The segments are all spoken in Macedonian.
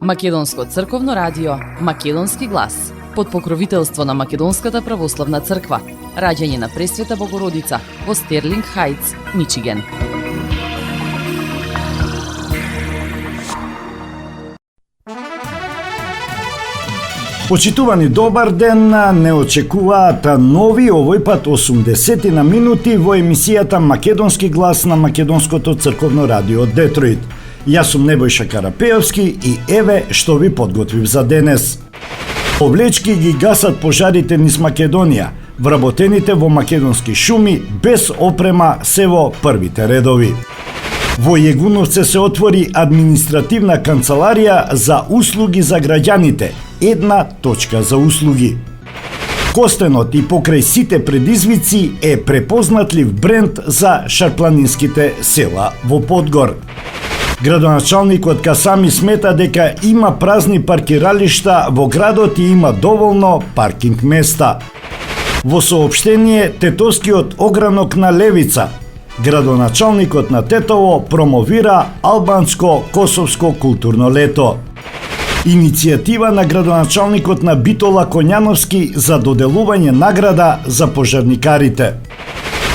Македонско црковно радио, Македонски глас, под покровителство на Македонската православна црква. Раѓање на Пресвета Богородица во Стерлинг Хајтс, Мичиген. Почитувани, добар ден, не очекуваат нови, овој пат 80 на минути во емисијата Македонски глас на Македонското црковно радио од Детройт. Јас сум Небојша Карапеовски и еве што ви подготвив за денес. Повлечки ги гасат пожарите низ Македонија, вработените во македонски шуми без опрема се во првите редови. Во Јегуновце се отвори административна канцеларија за услуги за граѓаните, една точка за услуги. Костенот и покрај сите предизвици е препознатлив бренд за шарпланинските села во Подгор. Градоначалникот Касами смета дека има празни паркиралишта во градот и има доволно паркинг места. Во соопштение, Тетовскиот огранок на Левица, градоначалникот на Тетово промовира албанско-косовско културно лето. Иницијатива на градоначалникот на Битола Коњановски за доделување награда за пожарникарите.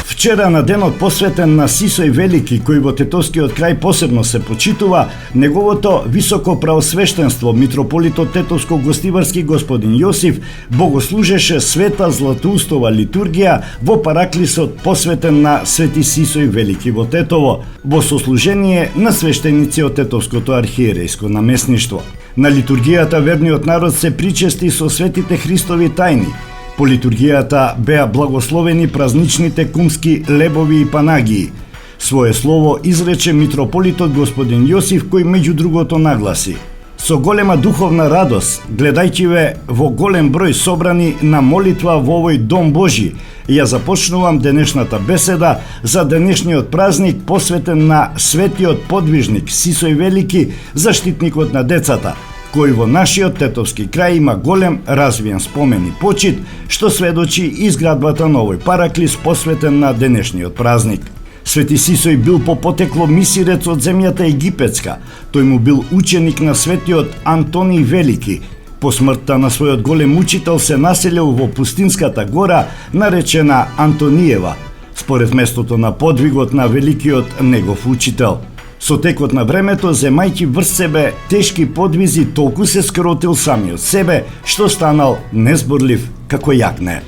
Вчера на денот посветен на Сисој Велики, кој во Тетовскиот крај посебно се почитува, неговото високо праосвештенство, митрополитот Тетовско-гостиварски господин Јосиф, богослужеше света златоустова литургија во параклисот посветен на Свети Сисој Велики во Тетово, во сослужение на свештеници од Тетовското архиерејско наместништво. На литургијата верниот народ се причести со светите Христови тајни. По литургијата беа благословени празничните кумски лебови и панагии. Свое слово изрече митрополитот господин Јосиф, кој меѓу другото нагласи: со голема духовна радост, гледајќи ве во голем број собрани на молитва во овој Дом Божи, ја започнувам денешната беседа за денешниот празник посветен на светиот подвижник Сисој Велики, заштитникот на децата, кој во нашиот Тетовски крај има голем развиен спомен и почит, што сведочи изградбата на овој параклис посветен на денешниот празник. Свети Сисој бил по потекло мисирец од земјата египетска. Тој му бил ученик на светиот Антони Велики. По смртта на својот голем учител се населил во пустинската гора наречена Антониева, според местото на подвигот на великиот негов учител. Со текот на времето, земајќи врз себе тешки подвизи, толку се скротил самиот себе, што станал незборлив како јагне.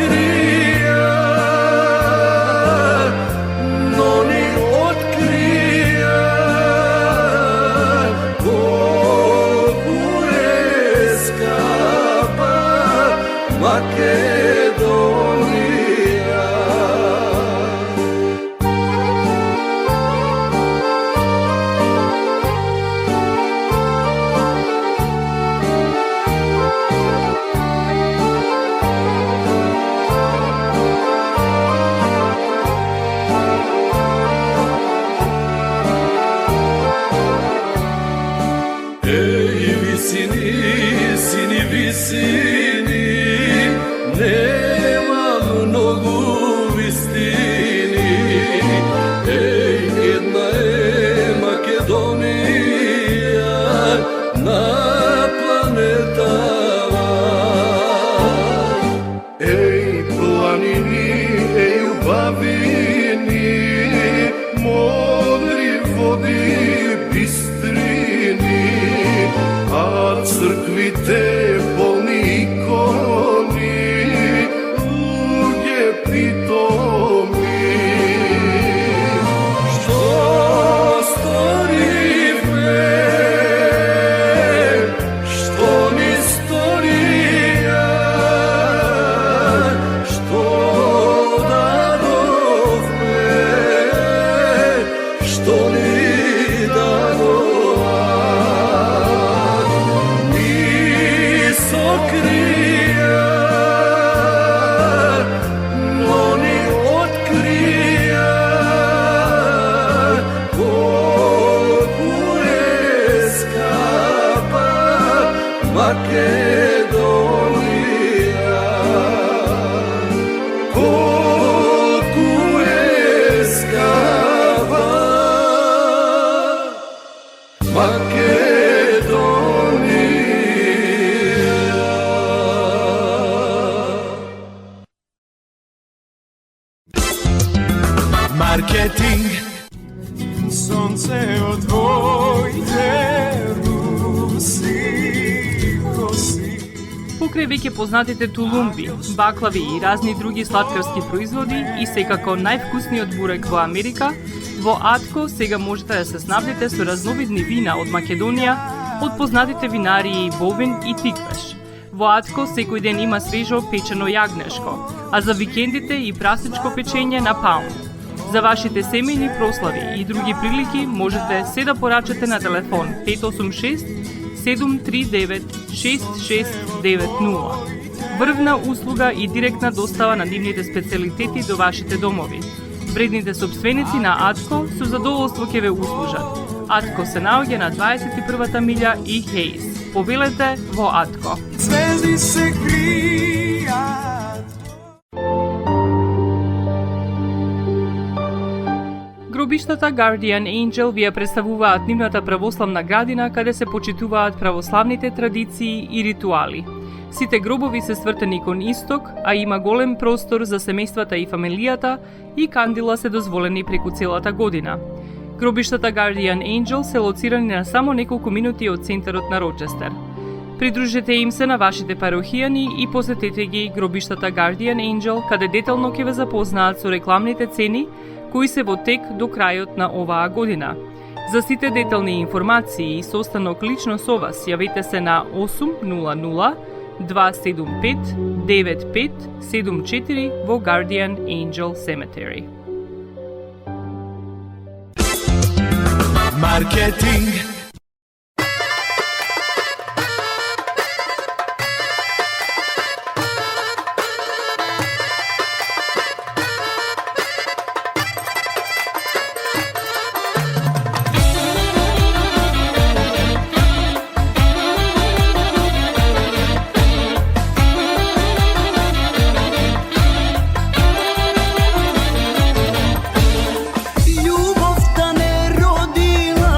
Крия bistrini, a crkvite polni ikoni, luge pitomi. Što storive, što ni storija, što dadovme, što ni dadova, niso krija, no ni otkrija, koliko je skapa Makedonija, koliko je skapa Makedonija. Marketing. Sonce od tvojte руси коси. Покрај веќе познатите тулумби, баклави и разни други сладкарски производи и секако највкусниот бурек во Америка, во Атко сега можете да се снабдите со разновидни вина од Македонија, од познатите винарии Бовин и Тиквеш. Во Атко секој ден има свежо печено јагнешко, а за викендите и прасечко печење на паун. За вашите семејни прослави и други прилики можете се да порачате на телефон 586 739 6690. Врвна услуга и директна достава на нивните специјалитети до вашите домови. Вредните собственици на Атко со задоволство ќе ве услужат. Атко се наоѓа на 21-та милја и Хейс. Повелете во Атко. Звезди се кријат. Гробиштата Guardian Angel ви ја представуваат нивната православна градина каде се почитуваат православните традиции и ритуали. Сите гробови се свртени кон исток, а има голем простор за семејствата и фамилијата и кандила се дозволени преку целата година. Гробиштата Guardian Angel се лоцирани на само неколку минути од центарот на Рочестер. Придружете им се на вашите парохијани и посетете ги гробиштата Guardian Angel, каде детално ќе ве запознаат со рекламните цени кои се во тек до крајот на оваа година. За сите детални информации и состанок лично со вас, јавете се на 800 275 9574 во Guardian Angel Cemetery. Маркетинг. Љубовта не родила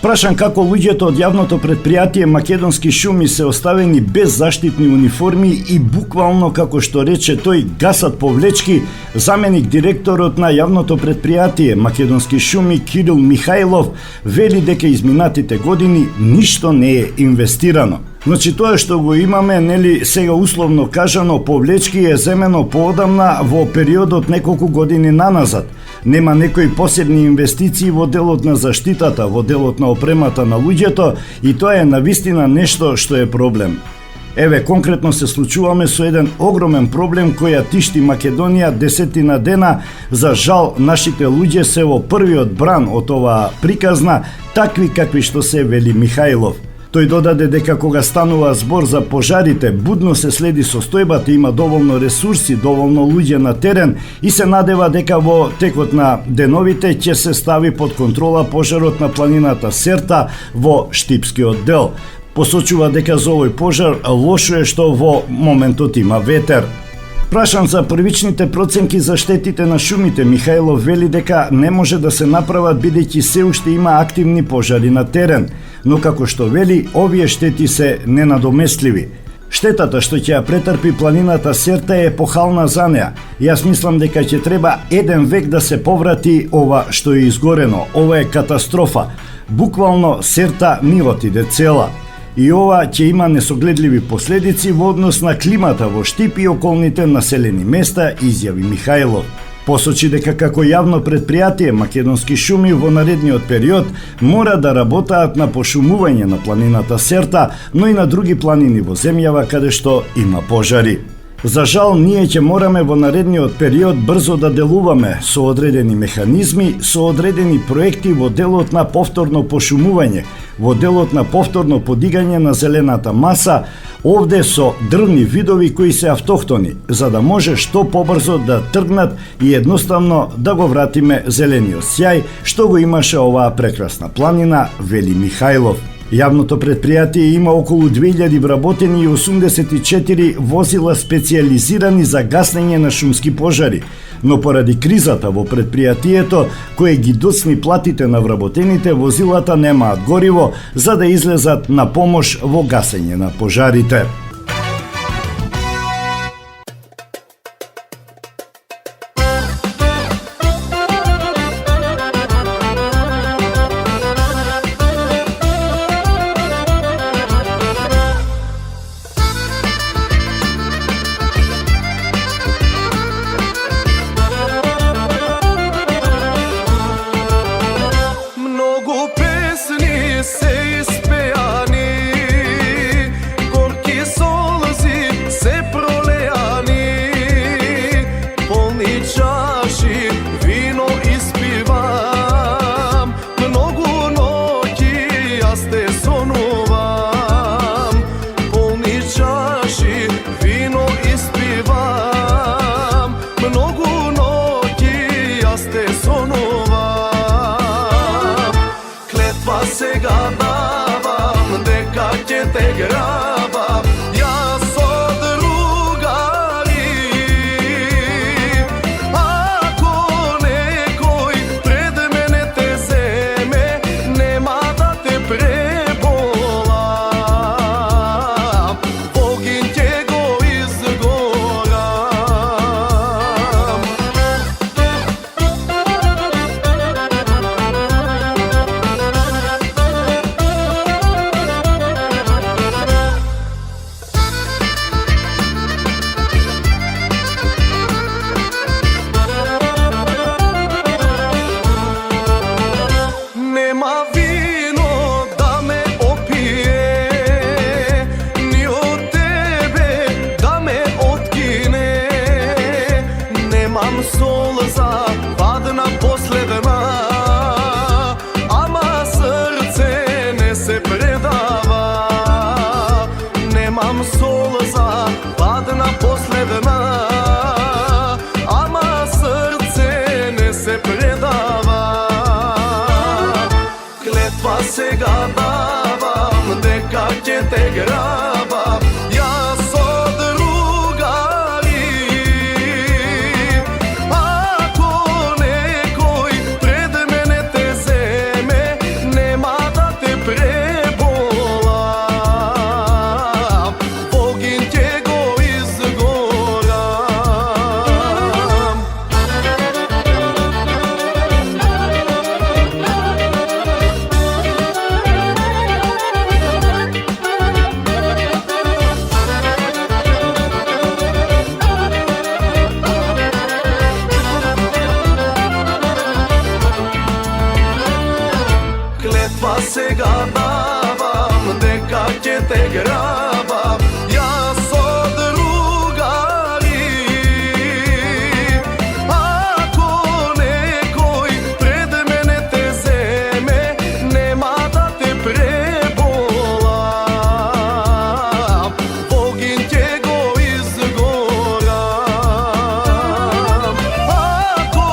Прашан како луѓето од јавното предпријатие Македонски шуми се оставени без заштитни униформи и буквално, како што рече тој, гасат по влечки, заменик директорот на јавното предпријатие Македонски шуми Кирил Михајлов вели дека изминатите години ништо не е инвестирано. Значи тоа што го имаме, нели, сега условно кажано, повлечки е земено поодамна во периодот неколку години наназад. Нема некои посебни инвестиции во делот на заштитата, во делот на опремата на луѓето и тоа е навистина нешто што е проблем. Еве, конкретно се случуваме со еден огромен проблем кој ја тишти Македонија 10 дена. За жал, нашите луѓе се во првиот бран од оваа приказна, такви какви што се, вели Михајлов. Тој додаде дека кога станува збор за пожарите, будно се следи состојбата, има доволно ресурси, доволно луѓе на терен и се надева дека во текот на деновите ќе се стави под контрола пожарот на планината Серта во Штипскиот дел. Посочува дека за овој пожар лошо е што во моментот има ветер. Прашан за првичните проценки за штетите на шумите, Михајлов вели дека не може да се направат бидејќи се уште има активни пожари на терен, но како што вели, овие штети се ненадоместливи. Штетата што ќе ја претрпи планината Серта е епохална за неа. Јас мислам дека ќе треба 1 век да се поврати ова што е изгорено. Ова е катастрофа. Буквално Серта ни отиде цела. И ова ќе има несогледливи последици во однос на климата во Штип и околните населени места, изјави Михајлов. Посочи дека како јавно предпријатие Македонски шуми во наредниот период мора да работаат на пошумување на планината Серта, но и на други планини во земјава каде што има пожари. За жал, ние ќе мораме во наредниот период брзо да делуваме со одредени механизми, со одредени проекти во делот на повторно пошумување, во делот на повторно подигање на зелената маса, овде со дрвни видови кои се автохтони, за да може што побрзо да тргнат и едноставно да го вратиме зелениот сјај што го имаше оваа прекрасна планина, вели Михајлов. Јавното предпријатие има околу 2000 вработени и 84 возила специјализирани за гаснење на шумски пожари, но поради кризата во предпријатието, кое ги доцни платите на вработените, возилата немаат гориво за да излезат на помош во гасење на пожарите. Сега давам дека ќе те грабам, јас со другари. Ако некој пред мене те земе, нема да те преболам, огин ќе го изгорам. Сега давам дека ќе те грабам, јас со другари. Ако некој пред мене те земе, нема да Клетва сега давам, дека ќе те грабам, јас со другари. Ако некој пред мене те земе, нема да те преболам, во огин ќе го изгорам. Ако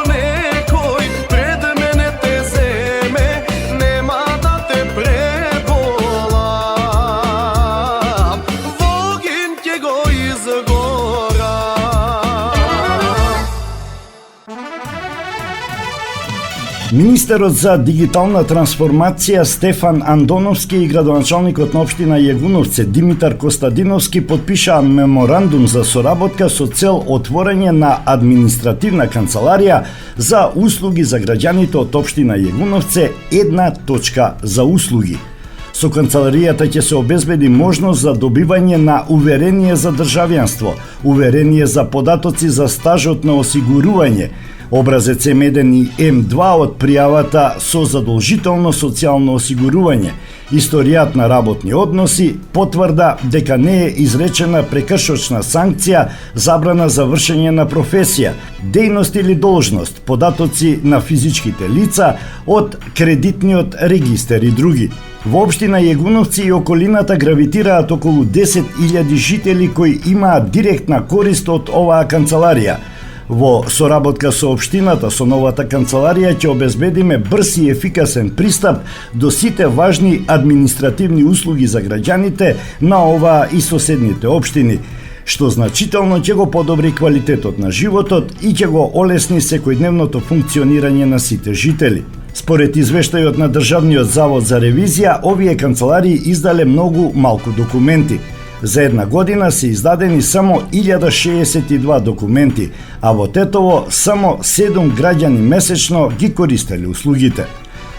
некој пред мене те земе, нема да те преболам, во огин ќе го изгорам. Министерот за дигитална трансформација Стефан Андоновски и градоначалникот на општина Јагуновце Димитар Костадиновски подпишаа меморандум за соработка со цел отворање на административна канцеларија за услуги за граѓаните од општина Јагуновце, една точка за услуги. Со канцеларијата ќе се обезбеди можност за добивање на уверение за државјанство, уверение за податоци за стажот на осигурување, образец М1 и М2 од пријавата со задолжително социјално осигурување, историјат на работни односи, потврда дека не е изречена прекршочна санкција, забрана за вршење на професија, дејност или должност, податоци на физичките лица од кредитниот регистер и други. Во општина Јагуновци и околината гравитираат околу 10.000 жители кои имаат директна корист од оваа канцеларија. Во соработка со општината, со новата канцеларија ќе обезбедиме брз и ефикасен пристап до сите важни административни услуги за граѓаните на оваа и соседните општини, што значително ќе го подобри квалитетот на животот и ќе го олесни секојдневното функционирање на сите жители. Според извештајот на Државниот завод за ревизија, овие канцеларии издале многу малку документи. За една година се издадени само 1062 документи, а во Тетово само 7 граѓани месечно ги користеле услугите.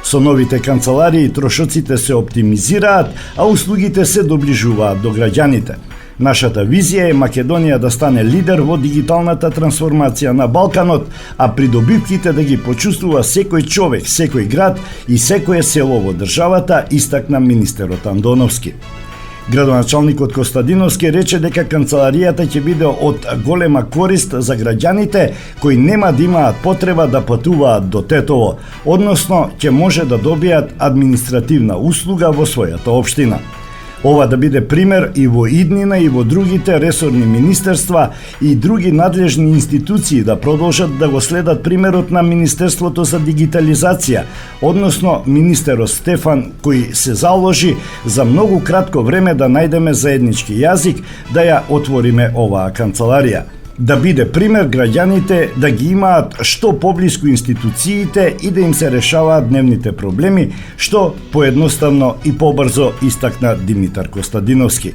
Со новите канцеларии трошоците се оптимизираат, а услугите се доближуваат до граѓаните. Нашата визија е Македонија да стане лидер во дигиталната трансформација на Балканот, а придобивките да ги почувствува секој човек, секој град и секое село во државата, истакна министерот Андоновски. Градоначалникот Костадиновски рече дека канцеларијата ќе биде од голема корист за граѓаните кои нема да имаат потреба да патуваат до Тетово, односно ќе може да добијат административна услуга во својата општина. Ова да биде пример и во иднина и во другите ресорни министерства и други надлежни институции да продолжат да го следат примерот на Министерството за дигитализација, односно министерот Стефан, кој се заложи за многу кратко време да најдеме заеднички јазик да ја отвориме оваа канцеларија. Да биде пример граѓаните да ги имаат што поблиску институциите и да им се решаваат дневните проблеми, што поедноставно и побрзо истакна Димитар Костадиновски.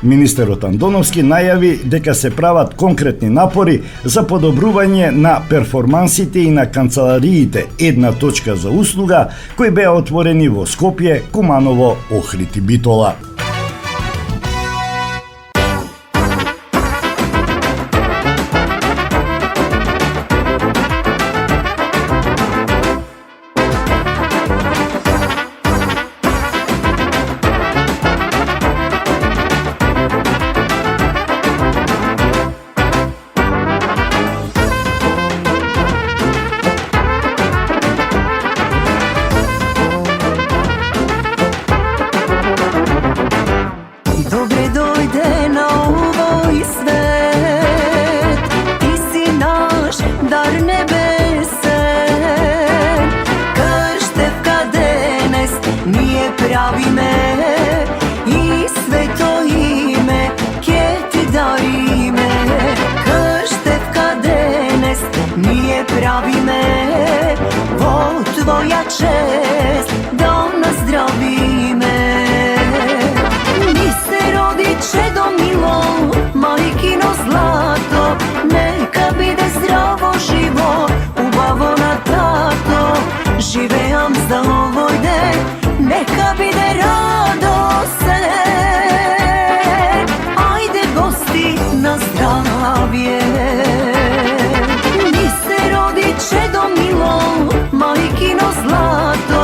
Министерот Андоновски најави дека се прават конкретни напори за подобрување на перформансите и на канцелариите една точка за услуга кои беа отворени во Скопје, Куманово, Охрид и Битола. Добре дојде на овој свет, ти си наш дар небесен. Крштевка денес ние правиме и свето име ќе ти дариме. Крштевка денес ние правиме во твоја чест да наздравиме. Чедо мило, мајкино злато, нека биде здраво живо, убаво на тато. Живеам за овој ден, нека биде радосен. Ајде гости на здравје. Ни се роди чедо мило, мајкино злато,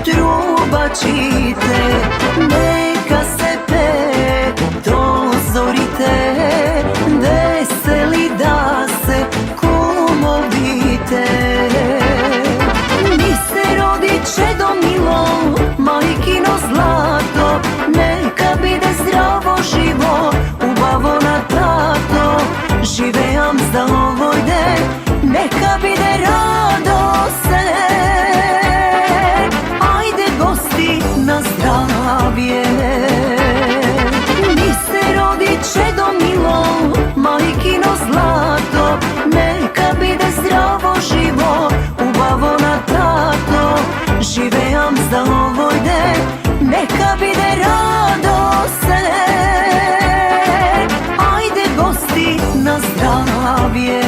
trubačite, neka se pe do zorite, veseli da se kumovite. Mi se rodi čedo milo, majkino zlato, neka bide zdravo živo, ubavo na tato, živeam za ovoj den, neka bide rado se. Ajde gosti na zdravje. Mi se rodi čedo milo, majkino zlato, neka bide zdravo živo, ubavo na tato, živeam za ovoj den, neka bide rado se. Ajde gosti na zdravje.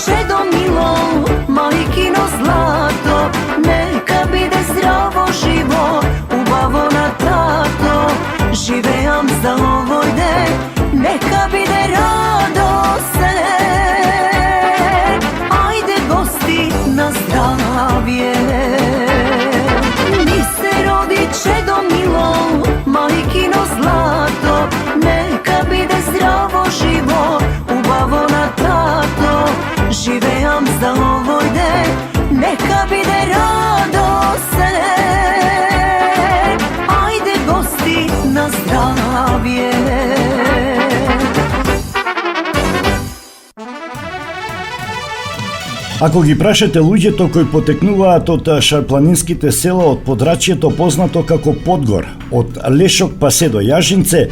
Čedo milo, majkino zlato, neka bide zdravo živo, ubavo na tato, živeam za ovoj den, neka bide rado se. Ajde gosti na zdravje. Mi se rodi čedo milo, majkino zlato, neka bide zdravo živo, ubavo na tato, živeam za ovoj den, neka bide rado se. Ajde gosti na zdravje. Ако ги прашате луѓето кои потекнуваат од шарпланинските села од подрачјето познато како Подгор, од Лешок па се до Јажинце,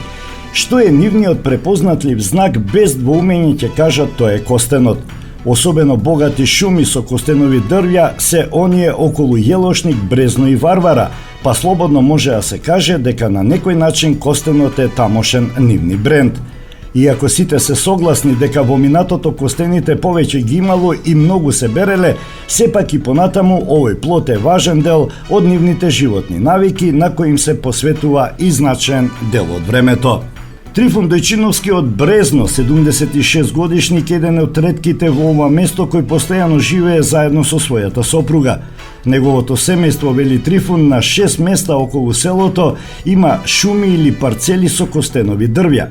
што е нивниот препознатлив знак, без двоумење ќе кажат тоа е костенот. Особено богати шуми со костенови дрвја се оние околу Јелошник, Брезно и Варвара, па слободно може да се каже дека на некој начин костенот е тамошен нивни бренд. Иако сите се согласни дека во минатото костените повеќе ги имало и многу се береле, сепак и понатаму овој плод е важен дел од нивните животни навики на кои им се посветува и значаен дел од времето. Трифун Дојчиновски од Брезно, 76 годишник, еден од ретките во ова место кој постојано живее заедно со својата сопруга. Неговото семејство, вели Трифун, на 6 места околу селото има шуми или парцели со костенови дрвја.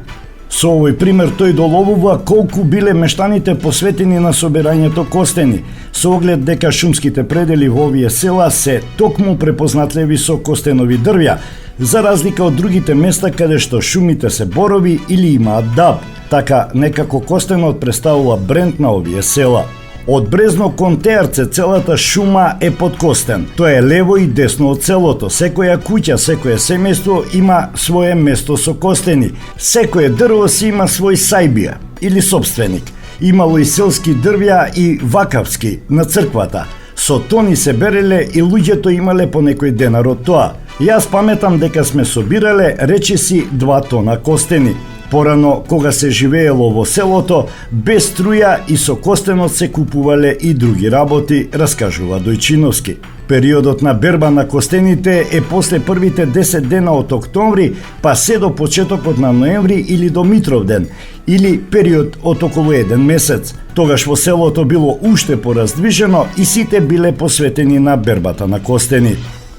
Со овој пример тој доловува колку биле мештаните посветени на собирањето костени, со оглед дека шумските предели во овие села се токму препознатливи со костенови дрвја, за разлика од другите места каде што шумите се борови или имаат даб. Така некако костенот представува бренд на овие села. Од Брезно кон Теарце целата шума е под костен. Тоа е лево и десно од селото. Секоја куќа, секое семејство има свое место со костени. Секое дрво си има свој сајбија или собственик. Имало и селски дрвја и вакавски на црквата. Со тони се береле и луѓето имале по некој денар од тоа. Јас паметам дека сме собирале речиси 2 тона костени. Порано, кога се живеело во селото, без струја и со костенот се купувале и други работи, раскажува Дојчиновски. Периодот на берба на костените е после првите 10 дена од октомври, па се до почетокот на ноември или до Митровден, или период од околу 1 месец. Тогаш во селото било уште пораздвижено и сите биле посветени на бербата на костени.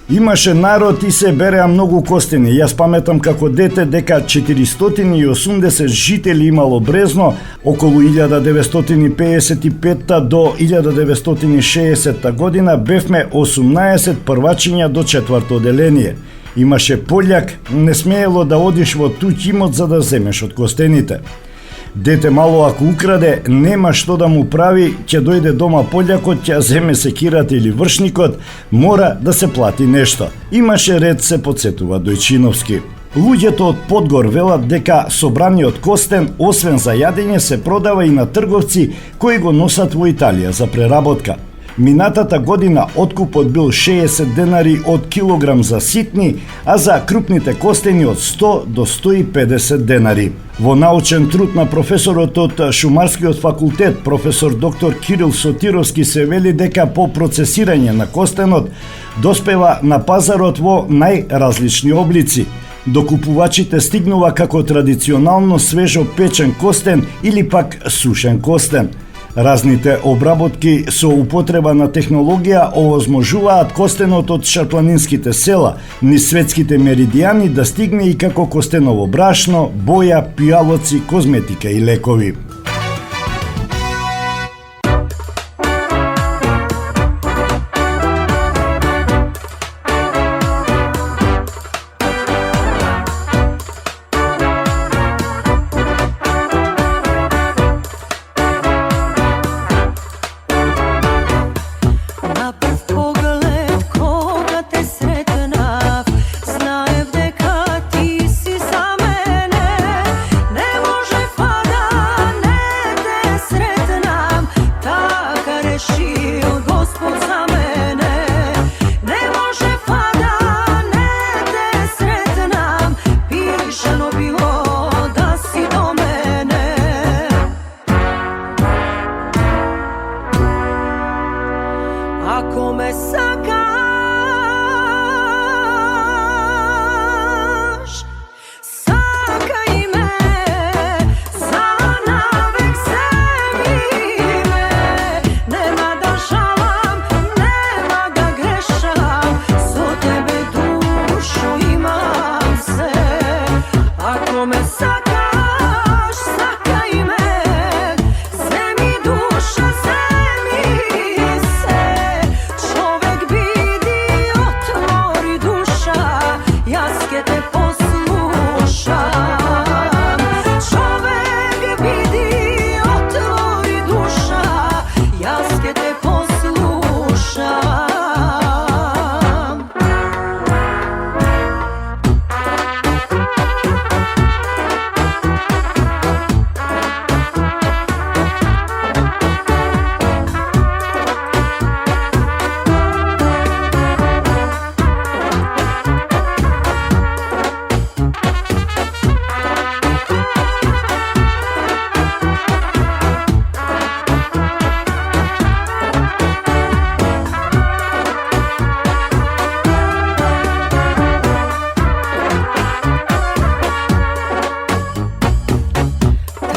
Имаше народ и се береа многу костени. Јас паметам како дете дека 480 жители имало Брезно околу 1955 до 1960 година. Бевме 18 првачиња до 4-то оделение. Имаше пољак, не смеело да одиш во туѓ имот за да земеш од костените. Дете мало ако украде, нема што да му прави, ќе дојде дома пољакот, ќе земе секирата или вршникот, мора да се плати нешто. Имаше ред, се подсетува Дојчиновски. Луѓето од Подгор велат дека собраниот костен, освен за јадење, се продава и на трговци кои го носат во Италија за преработка. Минатата година откупот бил 60 денари од килограм за ситни, а за крупните костени од 100 до 150 денари. Во научен труд на професорот од Шумарскиот факултет, професор доктор Кирил Сотировски, се вели дека по процесирање на костенот доспева на пазарот во најразлични облици. До купувачите стигнува како традиционално свежо печен костен или пак сушен костен. Разните обработки со употреба на технологија овозможуваат костенот од шарпланинските села низ светските меридијани да стигне и како костеново брашно, боја, пијалоци, козметика и лекови. На прв поглед кога те сретнав, знаев дека ти си за мене. Не можев да не те сретнам, така решил Господ за мене. Не можев да не те сретнам, пишано било да си до мене. Ако ме сакаш, сакај ме, за навек земи ме. Нема да жалам, нема да грешам, со тебе душо имам се. Ако ме сакаш, сакај ме, земи душа, земи се. Човек биди, отвори душа, јас ке те послушам. Човек биди, отвори душа, јас ке те послушам.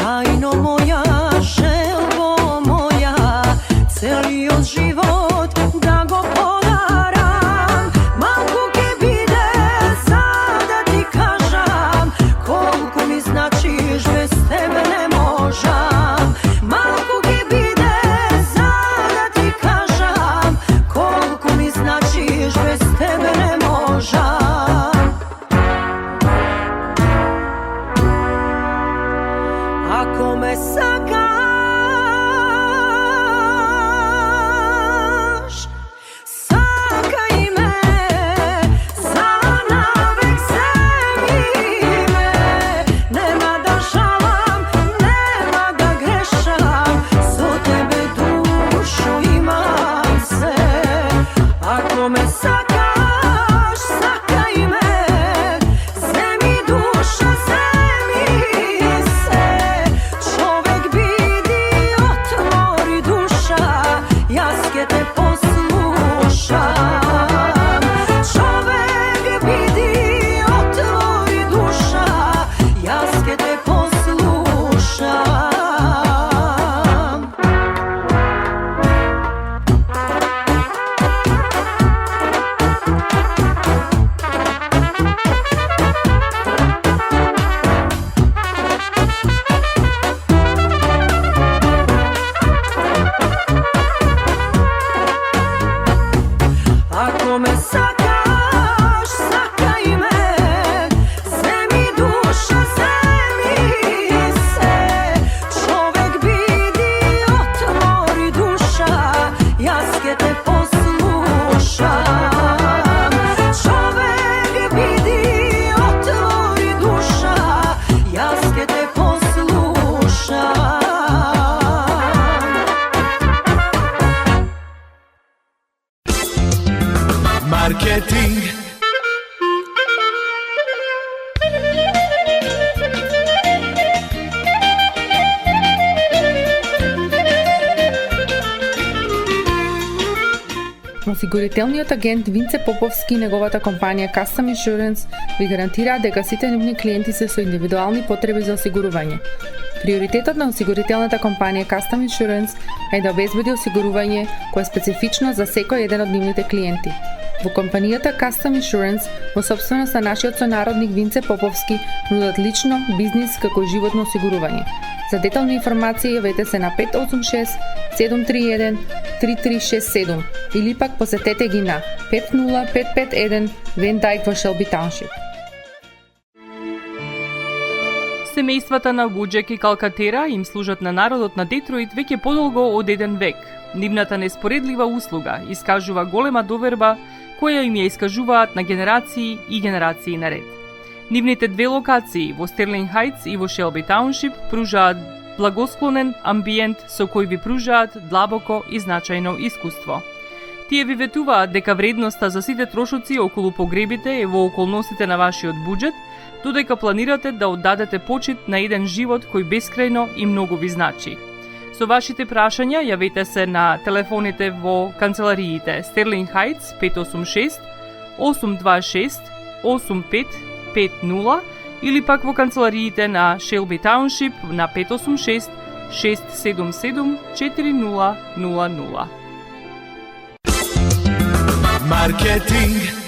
Тајно моја, желбо моја, целиот живот да го подарам. Малку ке биде за да ти кажам, колку ми значиш, без тебе не можам. Малку ке биде за да ти кажам, колку ми значиш, без тебе не можам. Ако ме сакаш, сакај ме, за навек земи ме. Нема да жалам, нема да грешам, со тебе душо имам се. Ако ме сакаш, сакај ме, земи душа, земи се. Човек биди, Осигурителниот агент Винце Поповски и неговата компанија Custom Insurance ви гарантираат дека сите нивни клиенти се со индивидуални потреби за осигурување. Приоритетот на осигурителната компанија Custom Insurance е да обезбеди осигурување кое е специфично за секој еден од нивните клиенти. Во компанијата Custom Insurance, во собственост на нашиот сонародник Винце Поповски, нудат лично, бизнис како и животно осигурување. За детални информации јавете се на 586 731 3367 или пак посетете ги на 50551 Вен Дайк во Шелби Тауншип. Семејствата на Вуџек и Калкатера им служат на народот на Детройт веќе подолго од еден век. Нивната неспоредлива услуга искажува голема доверба која им ја искажуваат на генерации и генерации наред. Нивните две локации во Стерлинг Хајтс и во Шелби Тауншип пружаат благосклонен амбиент со кој ви пружаат длабоко и значајно искуство. Тие ви ветуваат дека вредноста за сите трошоци околу погребите е во околностите на вашиот буџет, додека планирате да оддадете почит на еден живот кој бескрајно и многу ви значи. Со вашите прашања јавете се на телефоните во канцелариите Стерлинг Хајтс 586 826 8550 или пак во канцелариите на Шелби Тауншип на 586 677 4000. Маркетинг.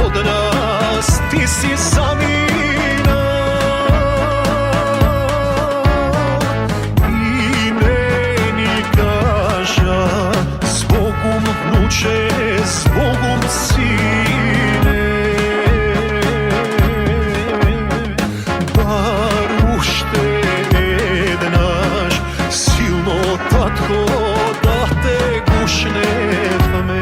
od nas, ti si zamina i meni kaža zbogom vnuče, zbogom sine, bar uštednaš silno tatko da te gušnevme.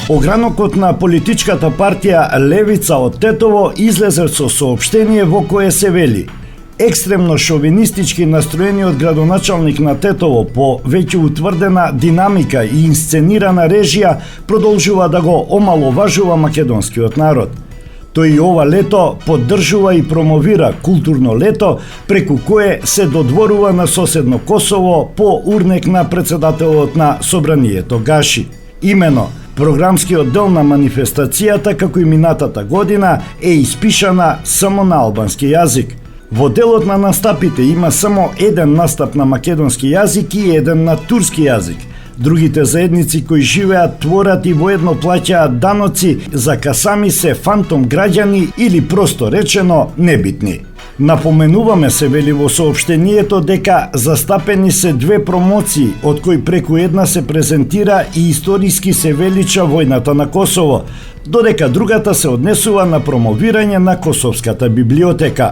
Огранокот на политичката партија Левица од Тетово излезе со соопштение во кое се вели: екстремно шовинистички настроениот градоначалник на Тетово по веќе утврдена динамика и инсценирана режија продолжува да го омаловажува македонскиот народ. Тој и ова лето поддржува и промовира културно лето, преку кое се додворува на соседно Косово по урнек на председателот на Собранието Гаши. Имено, програмскиот дел на манифестацијата, како и минатата година, е испишана само на албански јазик. Во делот на настапите има само еден настап на македонски јазик и еден на турски јазик. Другите заедници кои живеат, творат и воедно плаќаат даноци, за касами се фантом граѓани или просто речено небитни. Напоменуваме, се вели во соопштението, дека застапени се две промоции, од кои преку една се презентира и историски се велича војната на Косово, додека другата се однесува на промовирање на Косовската библиотека.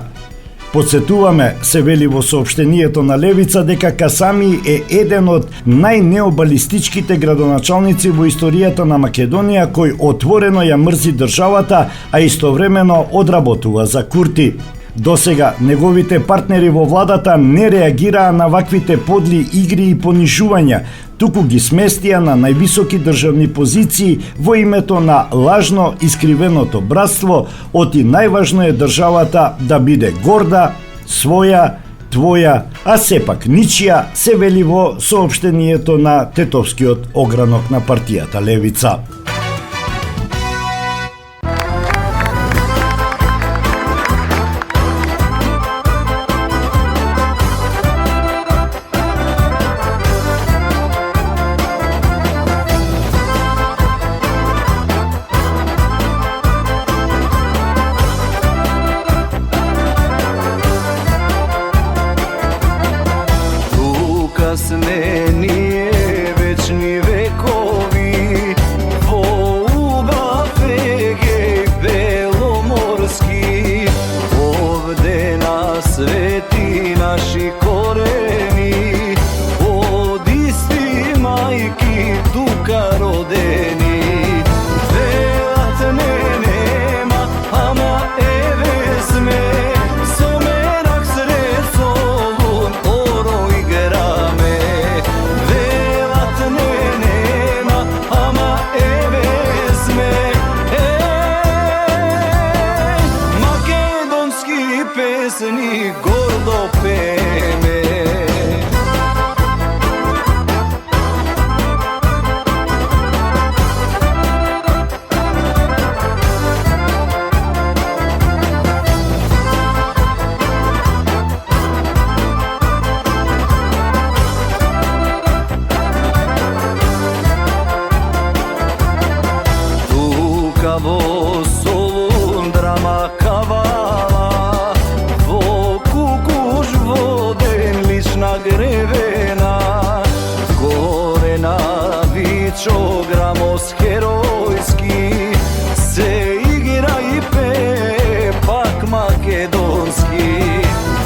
Подсетуваме, се вели во соопштението на Левица, дека Касами е еден од најнеобалистичките градоначалници во историјата на Македонија, кој отворено ја мрзи државата, а истовремено одработува за Курти. Досега, неговите партнери во владата не реагираа на ваквите подли игри и понижувања, туку ги сместија на највисоки државни позиции во името на лажно искривеното братство, оти најважно е државата да биде горда, своја, твоја, а сепак ничија, се вели во соопштението на тетовскиот огранок на партијата Левица. Kasnenie večni vekovi, vo uba vege belomorski, ovde na sveti naši koreni, od isti majki tuka rodeni. Velatne nema, ama evezme, somerak sredovun oro igrame. Velatne nema, ama evezme, makedonski pesnik gordo peme. Vo Solun drama kavala, vo kukuš voden lična grevena, gorena vičogramos herojski, se igra i pepak makedonski.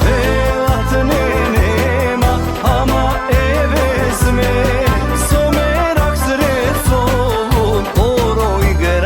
Velatne nema, ama evezme, somerak sred solun oro igra.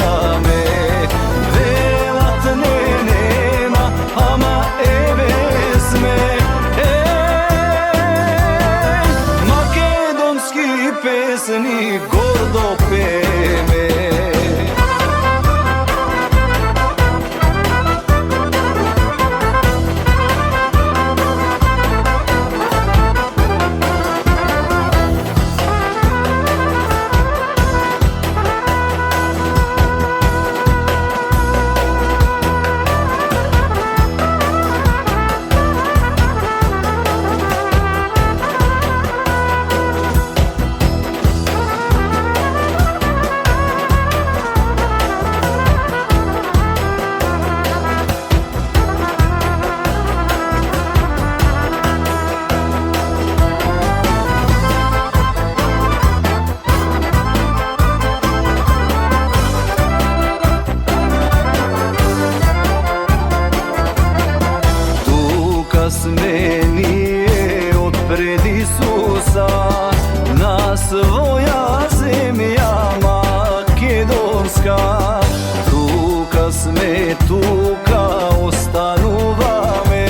sme tu kao stanuvame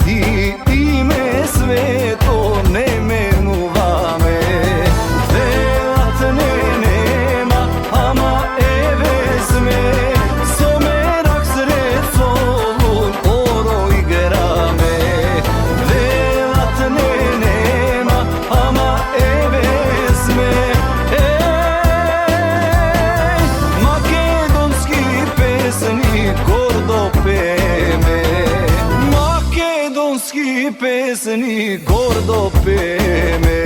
i ime sveto ne menuvame. Velat ne nema, ama eve sme somerak sred solun oro igrame. Velat ne nema, ama eve sme makedonski pesnik gordo peme. Makedonski pesnik gordo peme.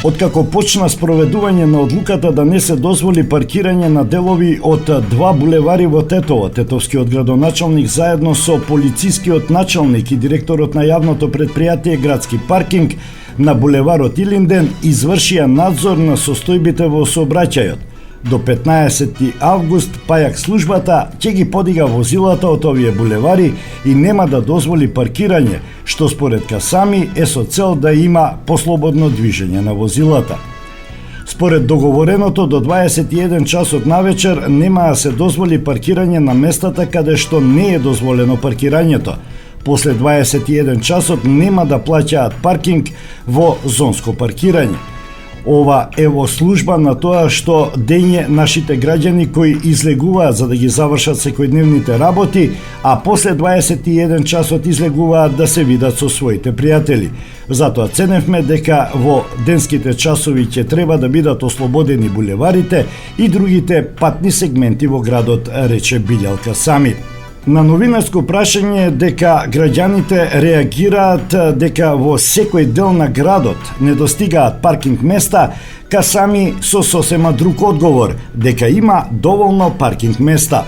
Откако почна спроведување на одлуката да не се дозволи паркирање на делови од два булевари во Тетово, тетовскиот градоначалник заедно со полицискиот началник и директорот на јавното предпријатие Градски паркинг на булеварот Илинден извршија надзор на состојбите во сообраќајот. До 15 август пајак службата ќе ги подига возилата од овие булевари и нема да дозволи паркирање, што според Касами е со цел да има послободно движење на возилата. Според договореното до 21 часот навечер нема да се дозволи паркирање на местата каде што не е дозволено паркирањето. После 21 часот нема да плаќаат паркинг во зонско паркирање. Ова е во служба на тоа што дење нашите граѓани кои излегуваат за да ги завршат секојдневните работи, а после 21 часот излегуваат да се видат со своите пријатели. Затоа ценевме дека во денските часови ќе треба да бидат ослободени булеварите и другите патни сегменти во градот, рече Билјал Касами. На новинарско прашање дека граѓаните реагираат дека во секој дел на градот не достигаат паркинг места, Касами со сосема друг одговор, дека има доволно паркинг места.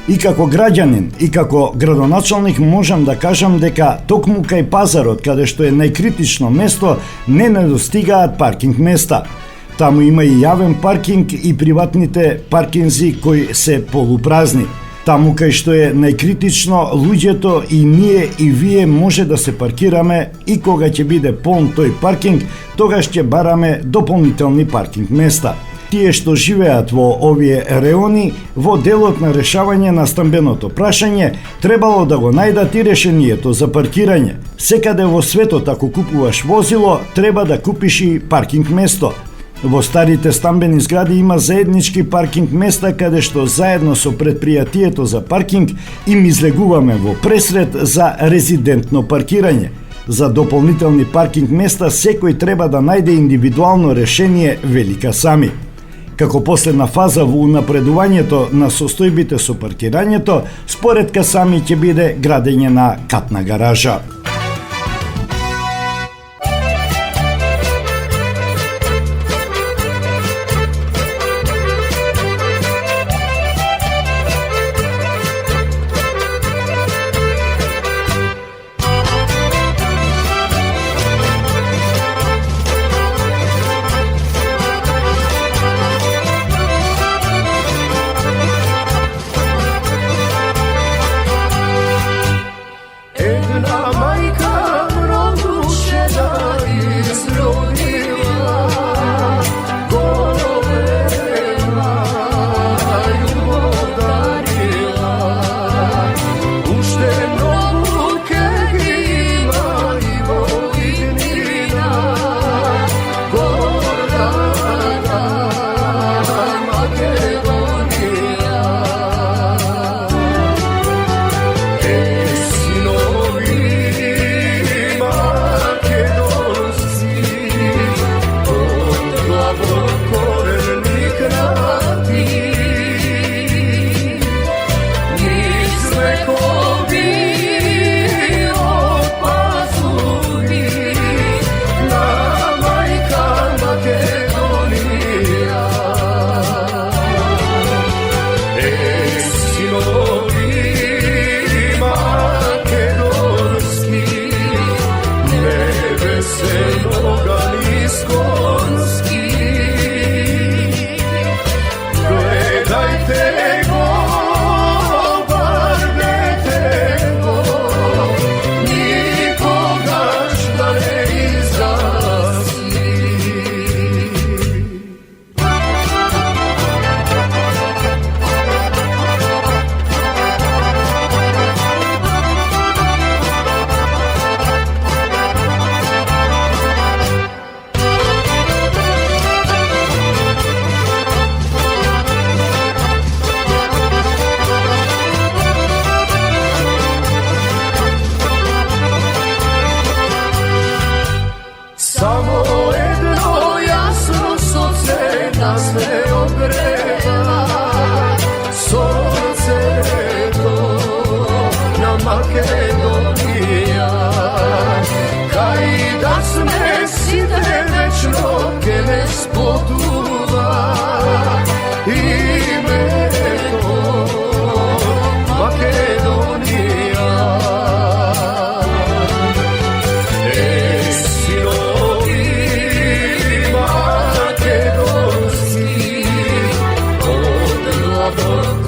И како граѓанин, и како градоначалник можам да кажам дека токму кај пазарот, каде што е најкритично место, не недостигаат паркинг места. Таму има и јавен паркинг и приватните паркинзи кои се полупразни. Таму кај што е најкритично, луѓето и ние и вие може да се паркираме и кога ќе биде полн тој паркинг, тогаш ќе бараме дополнителни паркинг места. Тие што живеат во овие реони, во делот на решавање на стамбеното прашање, требало да го најдат и решението за паркирање. Секаде во светот, ако купуваш возило, треба да купиш и паркинг место. Во старите стамбени згради има заеднички паркинг места каде што заедно со предпријатието за паркинг им излегуваме во пресред за резидентно паркирање. За дополнителни паркинг места секој треба да најде индивидуално решение, вели Касами. Како последна фаза во унапредувањето на состојбите со паркирањето, според Касами ќе биде градење на катна гаража.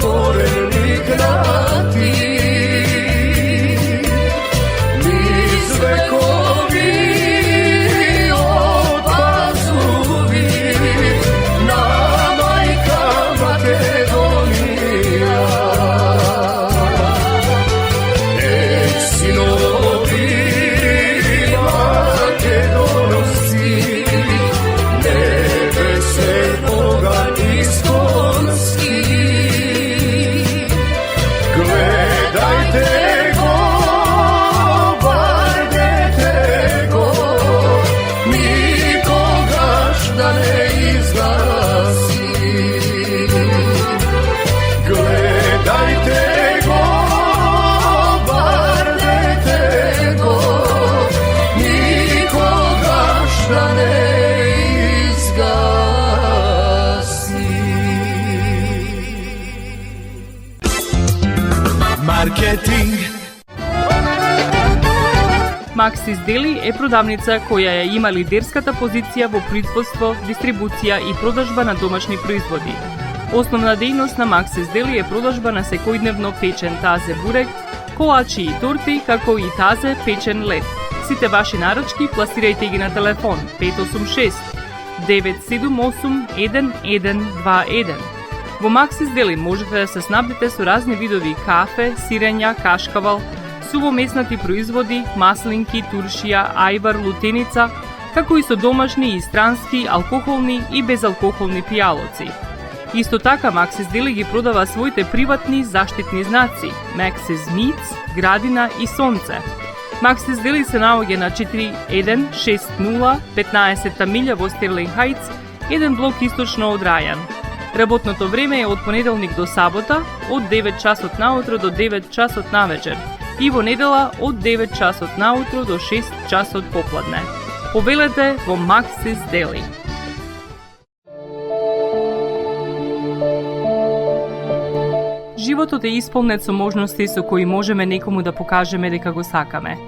koreni krati niz vekovi opazuvi na majka Makedonija sinovi makedonci nebese Boga iskonski gledajte go, bardete go nikogaš da ne izgasi gledajte go, bardete go nikogaš da ne izgasi Marketing. Maxis Deli е продавница која ја има лидерската позиција во производство, дистрибуција и продажба на домашни производи. Основна дејност на Maxis Deli е продажба на секојдневно печен тазе бурек, колачи и торти, како и тазе печен лед. Сите ваши наручки пласирајте ги на телефон 586 978 1121. Во Maxis Deli можете да се снабдите со разни видови кафе, сирења, кашкавал, сувомеснати производи, маслинки, туршија, ајвар, лутеница, како и со домашни и странски, алкохолни и безалкохолни пијалоци. Исто така Maxis Deli ги продава своите приватни заштитни знаци Maxis Meats, Градина и Сонце. Maxis Deli се наоѓа на 4160 15-та милја во Стерлинг Хајтс, еден блок источно од Рајан. Работното време е од понеделник до сабота, од 9 часот наутро до 9 часот навечер и во недела од 9 часот наутро до 6 часот попладне. Повелете во Maxis Deli. Животот е исполнет со можности со кои можеме некому да покажеме дека го сакаме.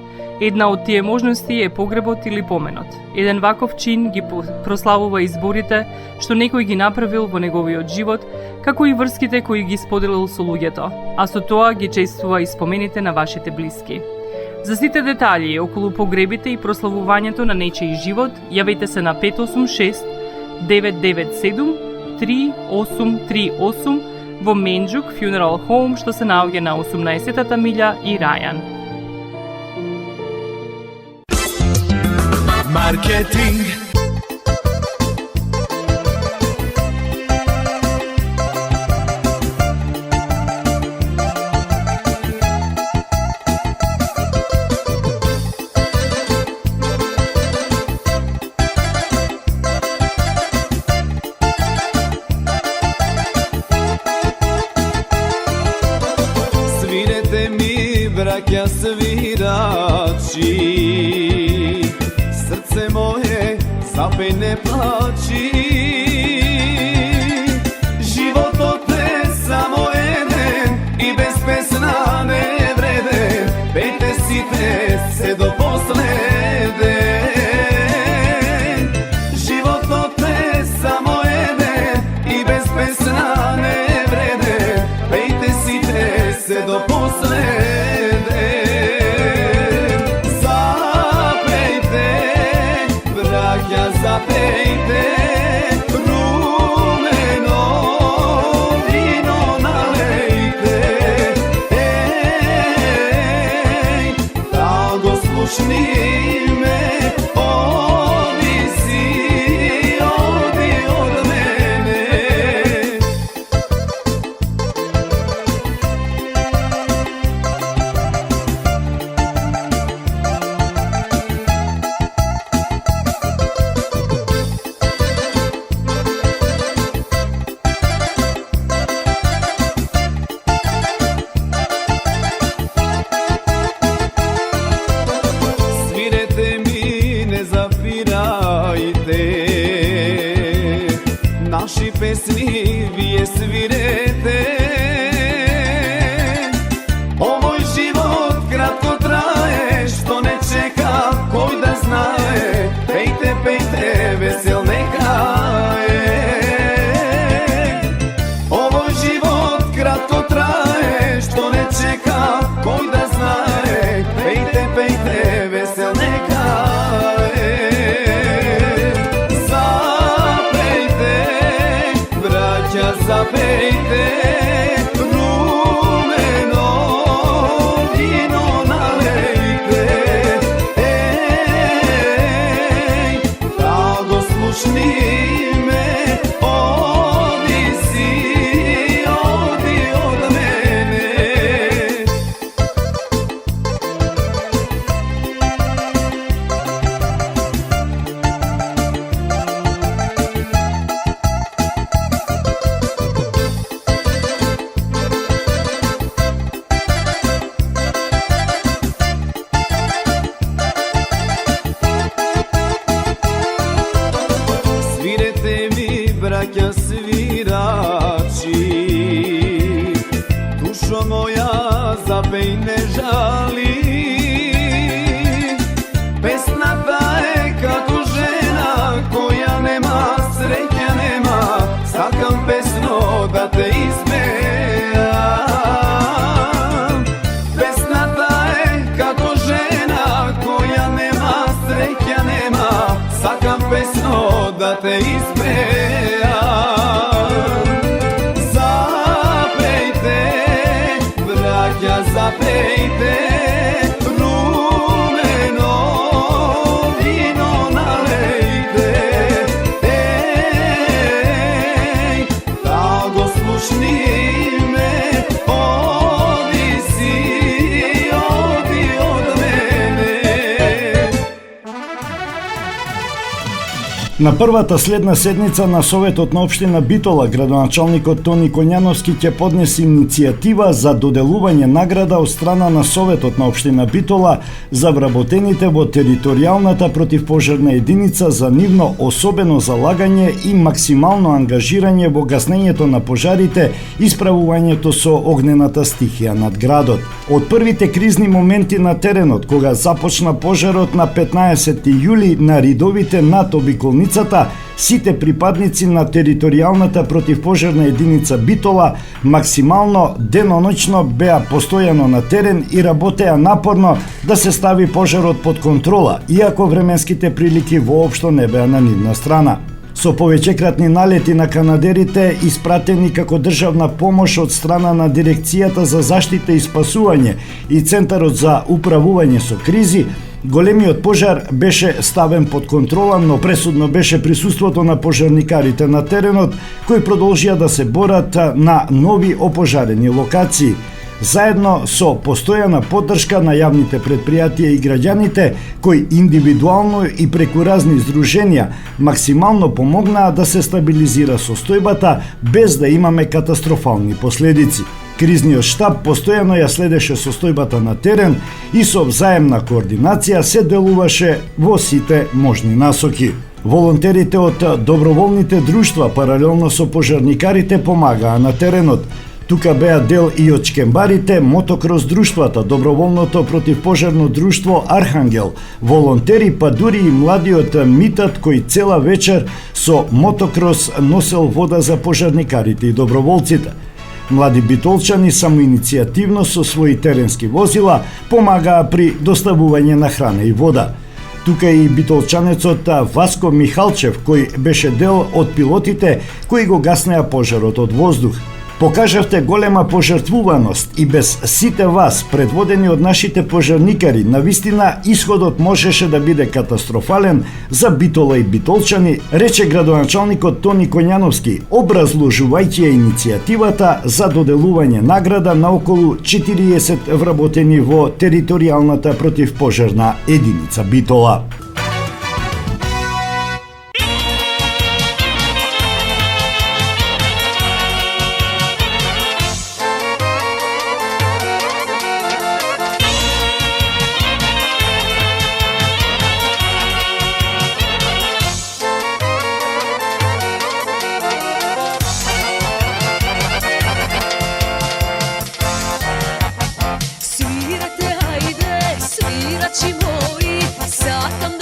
Една од тие можности е погребот или поменот. Еден ваков чин ги прославува изборите што некој ги направил во неговиот живот, како и врските кои ги споделил со луѓето, а со тоа ги чествува и спомените на вашите блиски. За сите детали околу погребите и прославувањето на нечиј живот, јавете се на 586 997 3838 во Менџук Funeral Home, што се наоѓа на 18-та милја и Рајан. Маркетинг. Свирете ми, браќа свирачи, srce moje zapej ne plači. Život te samo jeden i bez pesna ne vreden, pejte si te se do posleden. Život te samo jeden i bez pesna ne vreden, pejte si te se do posleden. Zapejte rumeno vino nalejte, drago slušni me, odi od mene. Naši pesmi vije svirete, ovoj život kratko traje, što ne čeka koj da znaje, pejte, pejte, vesel neka je. Ovoj život kratko traje, što ne čeka, koji da znaje, pejte, pejte, vesel neka je. Zapejte, braća, zapejte, rumeno vino nalejte. Ej, drago slušni me, odi od mene. Svirete mi, braća svirači, dušo moja zapej ne žali. Pesnata je kako žena koja nema, sreća nema, sakam pesno da te izmejam. Pesnata je kako žena koja nema, sreća nema, sakam pesno da te izmejam. Zapejte, braća, zapejte, rumeno vino nalejte. Ej, drago slušni me, odi od mene. На првата следна седница на Советот на општина Битола, градоначалникот Тони Коњановски ќе поднесе иницијатива за доделување награда од страна на Советот на општина Битола за вработените во територијалната противпожарна единица за нивно особено залагање и максимално ангажирање во гаснењето на пожарите и справувањето со огнената стихија над градот. Од првите кризни моменти на теренот, кога започна пожарот на 15 јули на ридовите над обиколницата, сите припадници на територијалната противпожарна единица Битола максимално деноноќно беа постојано на терен и работеа напорно да се стави пожарот под контрола, иако временските прилики воопшто не беа на нивна страна. Со повеќекратни налети на канадерите, испратени како државна помош од страна на Дирекцијата за заштита и спасување и Центарот за управување со кризи, големиот пожар беше ставен под контрола, но пресудно беше присуството на пожарникарите на теренот, кои продолжија да се борат на нови опожарени локации, заедно со постојана поддршка на јавните предпријатија и граѓаните, кои индивидуално и преку разни здруженија максимално помогнаа да се стабилизира состојбата без да имаме катастрофални последици. Кризниот штаб постојано ја следеше состојбата на терен и со взаемна координација се делуваше во сите можни насоки. Волонтерите од доброволните друштва паралелно со пожарникарите помагаа на теренот. Тука беа дел и од чкембарите, мотокрос друштвата, доброволното противпожарно друштво Архангел, волонтери, па дури и младиот Митат кој цела вечер со мотокрос носел вода за пожарникарите и доброволците. Млади битолчани самоиницијативно со своји теренски возила помагаа при доставување на храна и вода. Тука и битолчанецот Васко Михалчев, кој беше дел од пилотите кои го гаснеа пожарот од воздух. Покажавте голема пожртвуваност и без сите вас, предводени од нашите пожарникари, навистина исходот можеше да биде катастрофален за Битола и битолчани, рече градоначалникот Тони Коњановски, образложувајќи иницијативата за доделување награда на околу 40 вработени во територијалната противпожарна единица Битола. Svirate, ajde, svirači moji, sad tam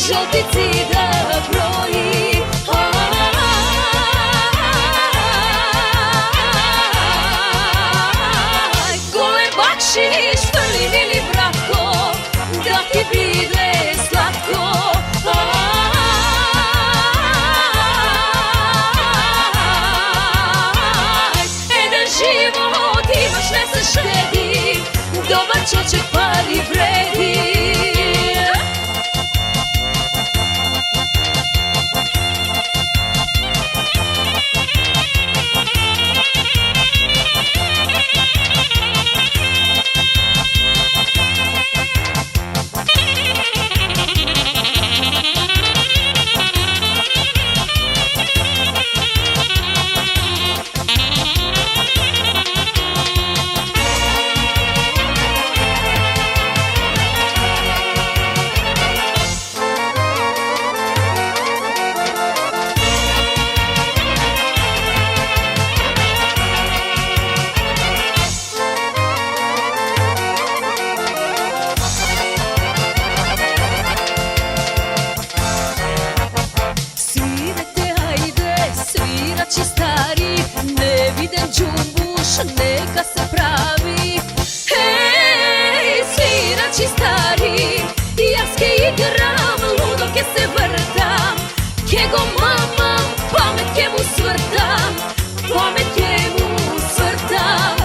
žotici da broji. Gole bakšiš, prli mili brako, da ti bide slatko. Jedan život imaš, ne se štedi, dobar čoček pari vredi. Svirači stari, neviden džumbuš, neka se pravi. Hej, svirači stari, jaske igram, ludoke se vrtam. Kego mamam, pamet ke mu svrtam, pamet ke mu svrtam.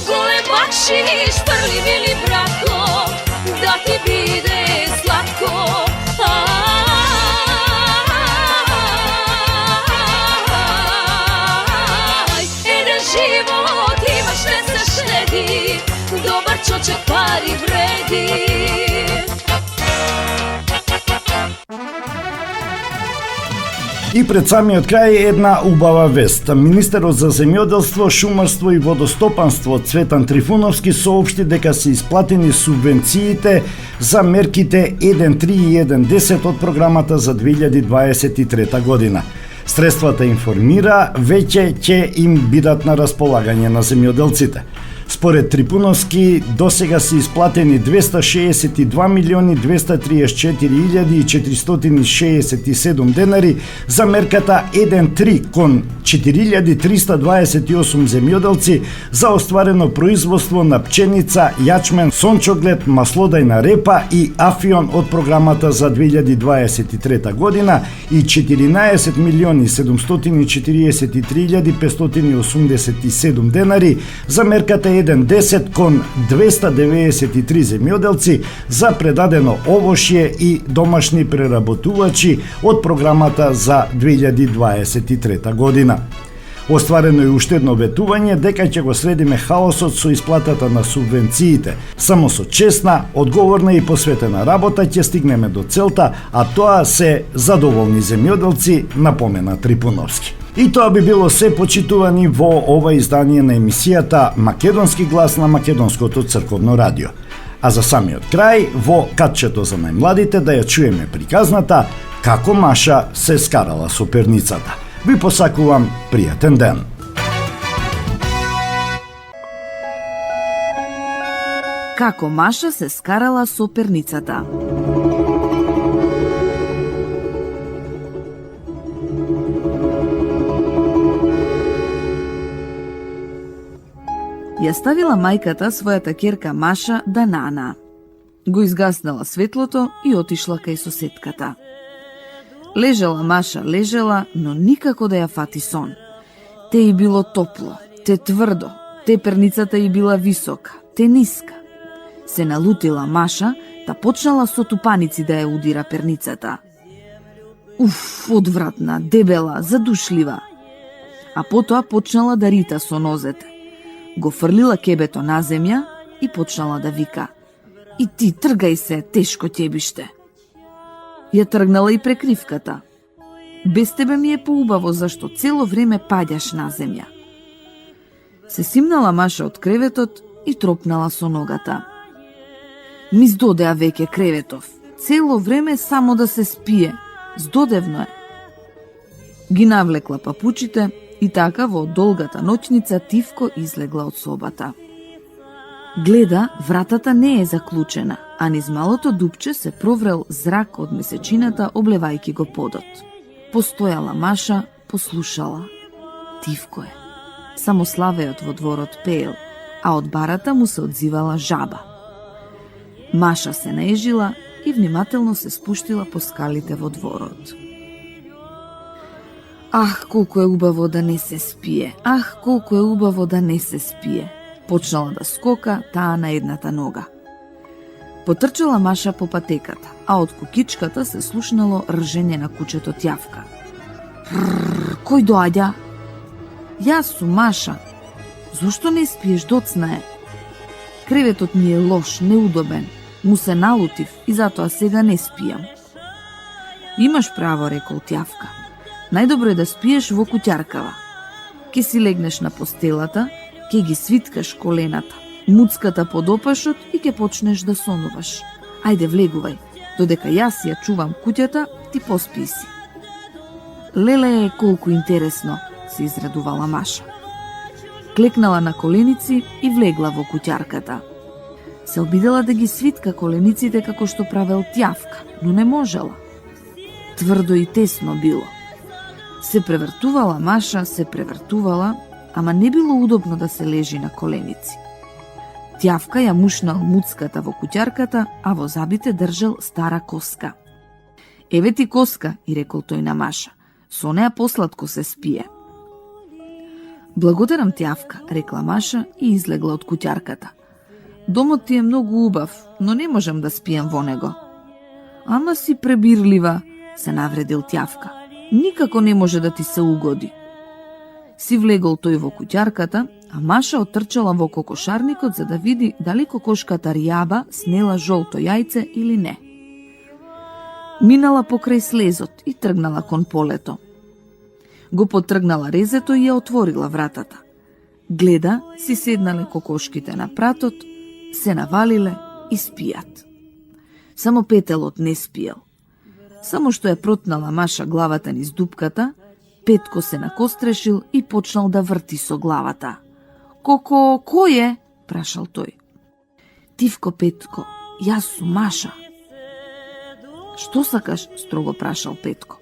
Gole bakšiš, prli mili brako, da ti bide slatko. Jedan život imaš, ne se štedi, dobar čoček pari vredi. И пред самиот крај една убава вест. Министерот за земјоделство, шумарство и водостопанство Цветан Трифуновски соопшти дека се исплатени субвенциите за мерките 1.3 и 1.10 од програмата за 2023 година. Средствата, информира, веќе ќе им бидат на располагање на земјоделците. Според Трифуновски, досега се исплатени 262 милиони 234 467 денари за мерката 1.3 кон 4328 земјоделци за остварено производство на пченица, јачмен, сончоглед, маслодајна репа и афион од програмата за 2023 година и 14 милиони 743 587 денари за мерката 1.10 кон 293 земјоделци за предадено овошје и домашни преработувачи од програмата за 2023 година. Остварено е уште едно ветување дека ќе го следиме хаосот со исплатата на субвенциите. Само со честна, одговорна и посветена работа ќе стигнеме до целта, а тоа се задоволни земјоделци, напомена Трифуновски. И тоа би било се, почитувани, во ова издание на емисијата Македонски глас на Македонското црковно радио. А за самиот крај, во катчето за најмладите, да ја чуеме приказната Како Маша се скарала со перницата. Ви посакувам пријатен ден. Како Маша се скарала со перницата. Ја ставила мајката својата ќерка Маша да нана. Го изгаснала светлото и отишла кај соседката. Лежала Маша, лежала, но никако да ја фати сон. Те и било топло, те тврдо, те перницата и била висока, те ниска. Се налутила Маша, та почнала со тупаници да ја удира перницата. Уф, одвратна, дебела, задушлива. А потоа почнала да рита со нозете. Го фрлила кебето на земја и почнала да вика: "И ти тргај се, тешко ќебиште." Ја тргнала и прекривката. "Без тебе ми е поубаво, зашто цело време паѓаш на земја." Се симнала Маша од креветот и тропнала со ногата. "Ми здодеа веќе креветов. Цело време само да се спие. Здодевно е." Ги навлекла папучите и така во долгата ноќница тивко излегла од собата. Гледа, вратата не е заклучена, а низ малото дупче се проврел зрак од месечината, облевајки го подот. Постојала Маша, послушала. Тивко е. Само славеот во дворот пеел, а од барата му се одзивала жаба. Маша се наежила и внимателно се спуштила по скалите во дворот. Ах, колку е убаво да не се спие, ах, колку е убаво да не се спие. Почнала да скока, таа на едната нога. Потрчала Маша по патеката, а од кукичката се слушнало ржење на кучето Тјавка. Кој доаѓа? Јас сум Маша. Зошто не спиеш, доцна е? Креветот ми е лош, неудобен. Му се налутив и затоа сега не спијам. Имаш право, рекол Тјавка. Најдобро е да спиеш во куќаркава. Ке си легнеш на постелата, ке ги свиткаш колената, муцката под опашот и ке почнеш да сонуваш. Ајде, влегувај, додека јас ја чувам куќата, ти поспи си. Леле, колку интересно, се израдувала Маша. Клекнала на коленици и влегла во куќарката. Се обидела да ги свитка колениците како што правел Тјавка, но не можела. Тврдо и тесно било. Се превртувала Маша, се превртувала, ама не било удобно да се лежи на коленици. Тјавка ја мушнал муцката во куќарката, а во забите држал стара коска. Еве ти коска, и рекол тој на Маша, со неа посладко се спие. Благодарам, Тјавка, рекла Маша и излегла од куќарката. Домот ти е многу убав, но не можам да спијам во него. Ама си пребирлива, се навредил Тјавка. Никако не може да ти се угоди. Си влегол тој во куќарката, а Маша отрчала во кокошарникот за да види дали кокошката Ријаба снела жолто јајце или не. Минала покрај слезот и тргнала кон полето. Го потргнала резето и ја отворила вратата. Гледа, си седнале кокошките на пратот, се навалиле и спијат. Само Петелот не спиел. Само што ја протнала Маша главата низ дупката, Петко се накострешил и почнал да врти со главата. Коко, кој е? Прашал тој. Тивко, Петко, јас сум Маша. Што сакаш? Строго прашал Петко.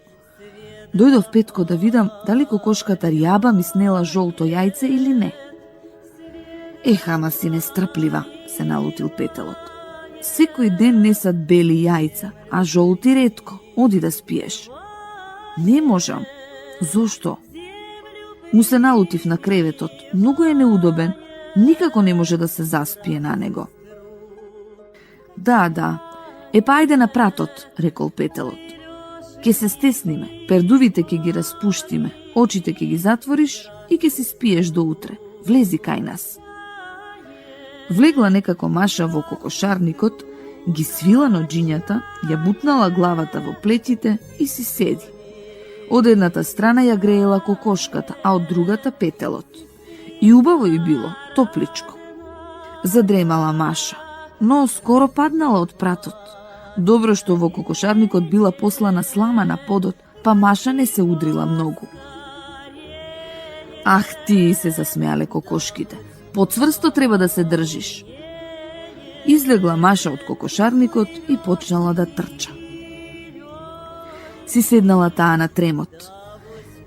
Дојдов, Петко, да видам дали кокошката Ријаба ми снела жолто јајце или не. Ама си нестрплива, се налутил Петелот. Секој ден несат бели јајца, а жолти ретко. Оди да спиеш. Не можам. Зошто? Му се налутив на креветот. Многу е неудобен. Никако не може да се заспие на него. Да. Па ајде на пратот, рекол Петелот. Ке се стесниме, пердувите ке ги распуштиме, очите ке ги затвориш и ке си спиеш до утре. Влези кај нас. Влегла некако Маша во кокошарникот, ги свила ноџињата, ја бутнала главата во плеќите и си седи. Од едната страна ја греела кокошката, а од другата Петелот. И убаво и било, топличко. Задремала Маша, но скоро паднала од пратот. Добро што во кокошарникот била послана слама на подот, па Маша не се удрила многу. Ах ти, се засмеале кокошките. Поцврсто треба да се држиш. Излегла Маша од кокошарникот и почнала да трча. Си седнала таа на тремот.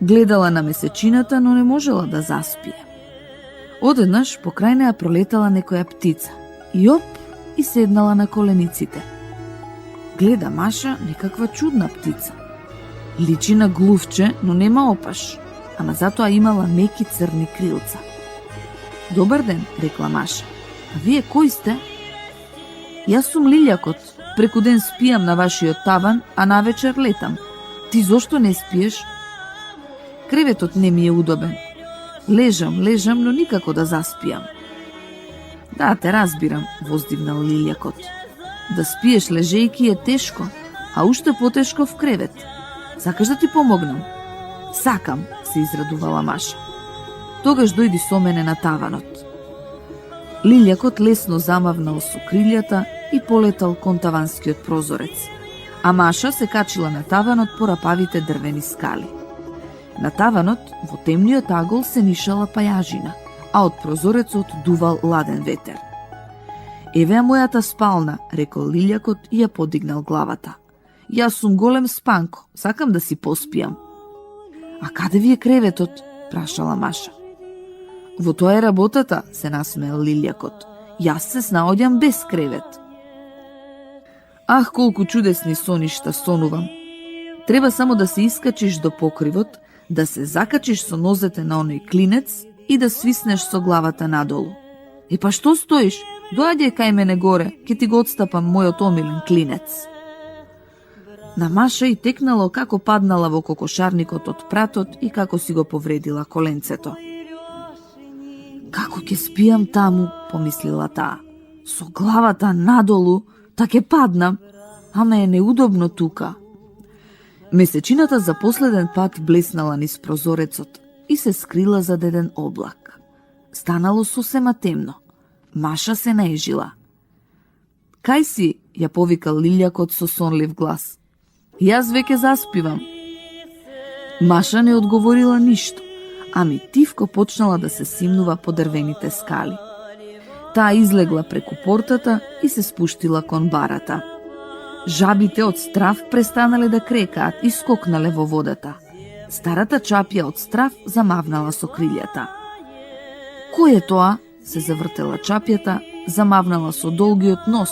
Гледала на месечината, но не можела да заспие. Одеднаш покрај неа пролетала некоја птица. И оп, и седнала на колениците. Гледа Маша некаква чудна птица. Личи на глувче, но нема опаш, ама затоа имала меки црни крилца. Добар ден, рекла Маша. А вие кој сте? Јас сум Лилјакот. Преку ден спијам на вашиот таван, а навечер летам. Ти зошто не спиеш? Креветот не ми е удобен. Лежам, но никако да заспијам. Да, те разбирам, воздигнал Лилјакот. Да спиеш лежејки е тешко, а уште потешко в кревет. Сакаш да ти помогнам? Сакам, се израдувала Маша. Тогаш дојди со мене на таванот. Лилјакот лесно замавнал со крилјата и полетал кон таванскиот прозорец, а Маша се качила на таванот по рапавите дрвени скали. На таванот, во темниот агол се нишала пајажина, а од прозорецот дувал ладен ветер. Еве е мојата спална, рекол лилјакот и ја подигнал главата. Јас сум голем спанко, сакам да си поспијам. А каде ви е креветот? Прашала Маша. Во тоа е работата, се насмеел лилјакот. Јас се снаоѓам без кревет. Ах, колку чудесни соништа сонувам. Треба само да се искачиш до покривот, да се закачиш со нозете на оној клинец и да свиснеш со главата надолу. Е па што стоиш? Доаѓај кај мене горе, ке ти го отстапам мојот омилен клинец. На Маша и текнало како паднала во кокошарникот од пратот и како си го повредила коленцето. Како ќе спијам таму, помислила таа. Со главата надолу, та ќе паднам, ама е неудобно тука. Месечината за последен пат блеснала низ прозорецот и се скрила за еден облак. Станало сосема темно. Маша се наежила. Кај си, ја повикал лилјакот со сонлив глас. Јас веќе заспивам. Маша не одговорила ништо, ами тивко почнала да се симнува по дрвените скали. Таа излегла преку портата и се спуштила кон барата. Жабите од страв престанале да крекаат и скокнале во водата. Старата чапја од страв замавнала со крилјата. Кој е тоа? Се завртела чапјата, замавнала со долгиот нос,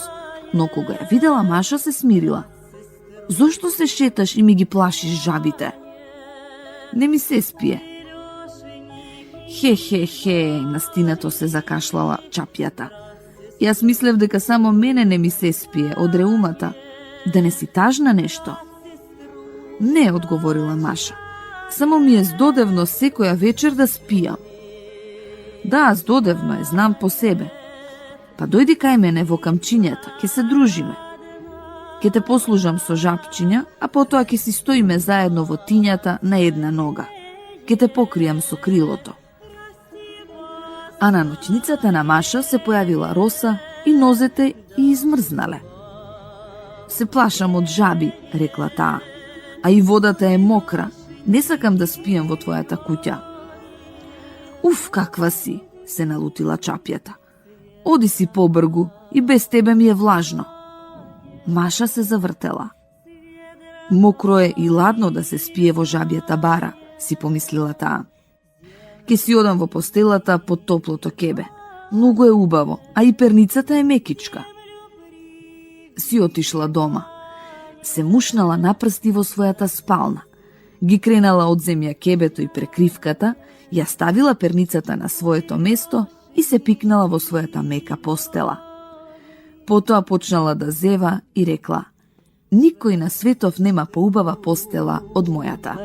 но кога ја видела Маша се смирила. Зошто се шеташ и ми ги плашиш жабите? Не ми се спие. Хе, настинато се закашлала чапјата. Јас мислев дека само мене не ми се спие од реумата. Да не си тажна нешто? Не, одговорила Маша. Само ми е здодевно секоја вечер да спијам. Да, здодевно е, знам по себе. Па дојди кај мене во камчињата, ке се дружиме. Ке те послужам со жапчиња, а потоа ке си стоиме заедно во тињата на една нога. Ке те покријам со крилото. А на ноќницата на Маша се појавила роса и нозете и измрзнале. Се плашам од жаби, рекла таа. А и водата е мокра. Не сакам да спијам во твојата куќа. Уф, каква си, се налутила чапјата. Оди си побргу и без тебе ми е влажно. Маша се завртела. Мокро е и ладно да се спие во жабјата бара, си помислила таа. Ке си одам во постелата под топлото кебе. Многу е убаво, а и перницата е мекичка. Си отишла дома. Се мушнала напрсти во својата спална. Ги кренала од земја кебето и прекривката, ја ставила перницата на своето место и се пикнала во својата мека постела. Потоа почнала да зева и рекла: никој на светов нема поубава постела од мојата.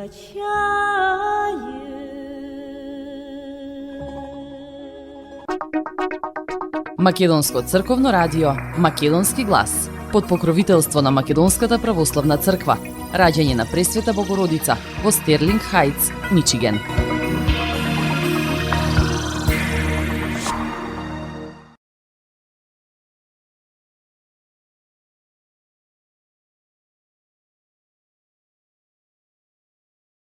Македонско црковно радио Македонски глас под покровителство на Македонската православна црква. Раѓање на Пресвета Богородица во Стерлинг Хајтс, Мичиген.